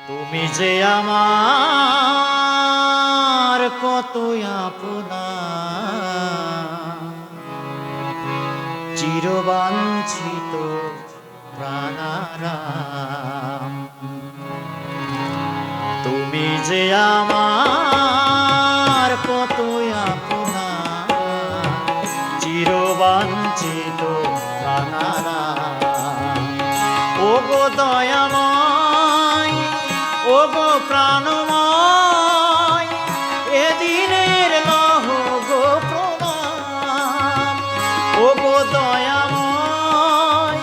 তুমি যে আমার কত আপনা, চিরবাঞ্ছিত প্রাণারাম। তুমি যে আমার কত আপনা, চিরবাঞ্ছিত প্রাণারাম। ও গো দয়াময়, ও গো প্রাণময়, এদিনের লহ গো প্রণাম। ও গো দয়াময়,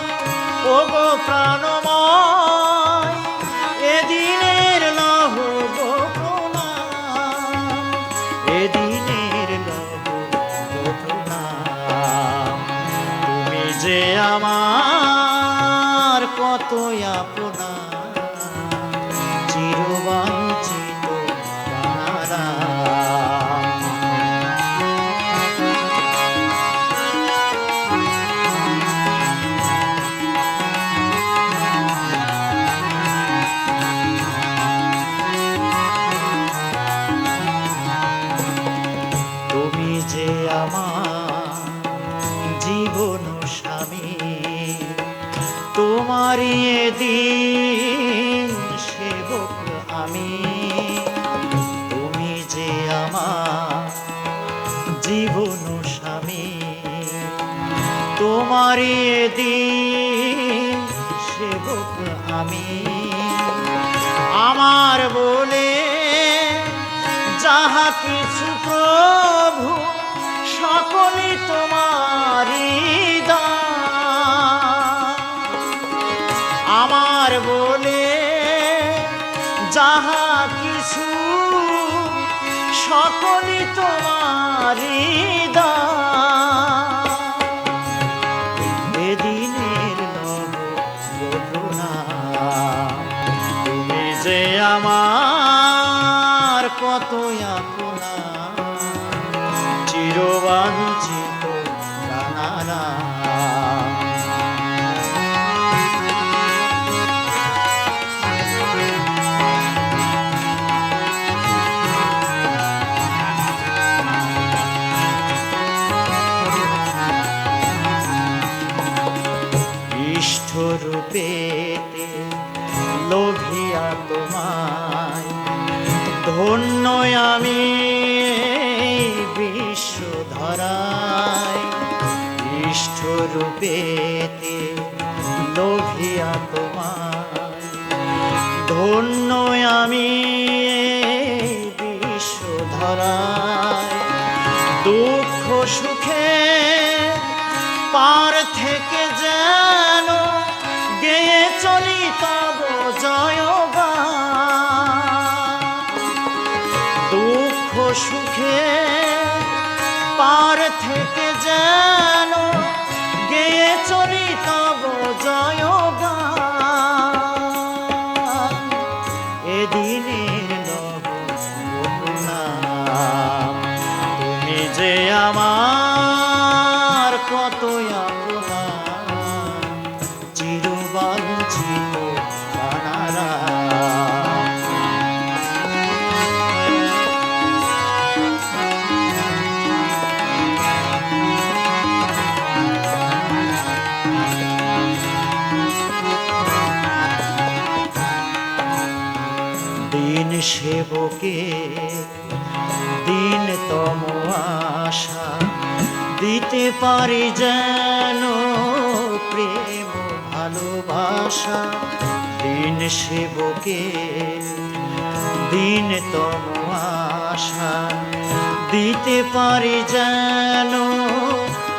ও গো প্রাণময়, এদিনের লহ গো প্রণাম, এদিনের লহ গো প্রণাম। তুমি যে আমার কত আপনা, চিরবাঞ্ছিত প্রাণারাম। তুমি যে আমার জীবন স্বামী, তোমারই এদিন সেবক আমি। তুমি যে আমার জীবন স্বামী, তোমারই এদিন সেবক আমি। আমার বলে যাহা কিছু প্রভু, সকলই তোমারই দান। আমার বলে যাহা কিছু, সকলই তোমারই দান। এদিনের লহ গো প্রণাম। তুমি যে আমার কত আপনা, চিরবাঞ্ছিত প্রাণারাম। ইষ্টরূপেতে লোভিয়া তোমায়, ধন্য আমি বিশ্বধরায়। ইষ্টরূপেতে লোভিয়া তোমায়, ধন্য আমি বিশ্বধরায়। দুঃখ সুখে পার থেকে যেন গেয়ে চলি তব জয়গান। দুঃখ সুখে পার থেকে যেন গেয়ে চলি তব জয়গান। এদিনের লহ গো প্রণাম। তুমি যে আমার কত আপনা, চিরবাঞ্ছিত প্রাণারাম। দিন সেবকে দিনতম আশা, দিতে পারি যেন প্রেম ভালোবাসা। দিন সেবকে দিনতম আশা, দিতে পারি যেন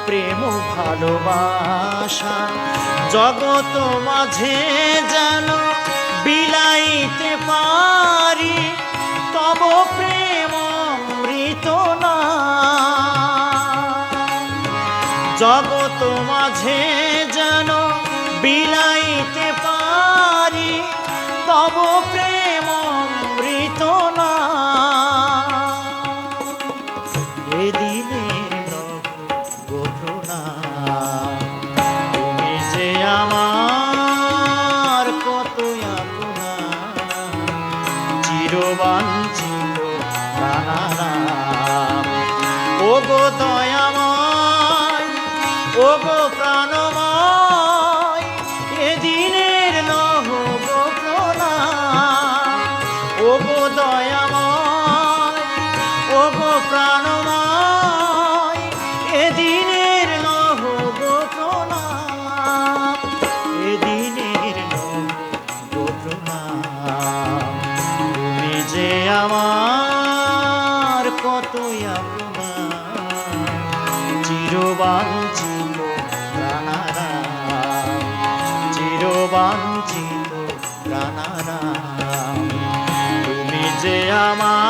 প্রেম ভালোবাসা। জগৎ মাঝে যেন বিলাইতে পারি তব প্রেম অমৃত নাম। জগৎ মাঝে যেন বিলাইতে পারি তব প্রেম অমৃত নাম। এদিনের লহ গো প্রণাম। তুমি যে আমার কত আপনা, চিরবাঞ্ছিত প্রাণারাম। ও গো দয়াময়, ও গো প্রাণময়, এদিনের লহ গো প্রণাম। ও গো দয়াময়, ও গো প্রাণময়, এদিনের লহ গো প্রণাম। এদিনের লহ গো প্রণাম। তুমি যে আমার কতই আপনা, চিরবাঞ্ছিত প্রাণারাম, চিরবাঞ্ছিত প্রাণারাম। তুমি যে আমার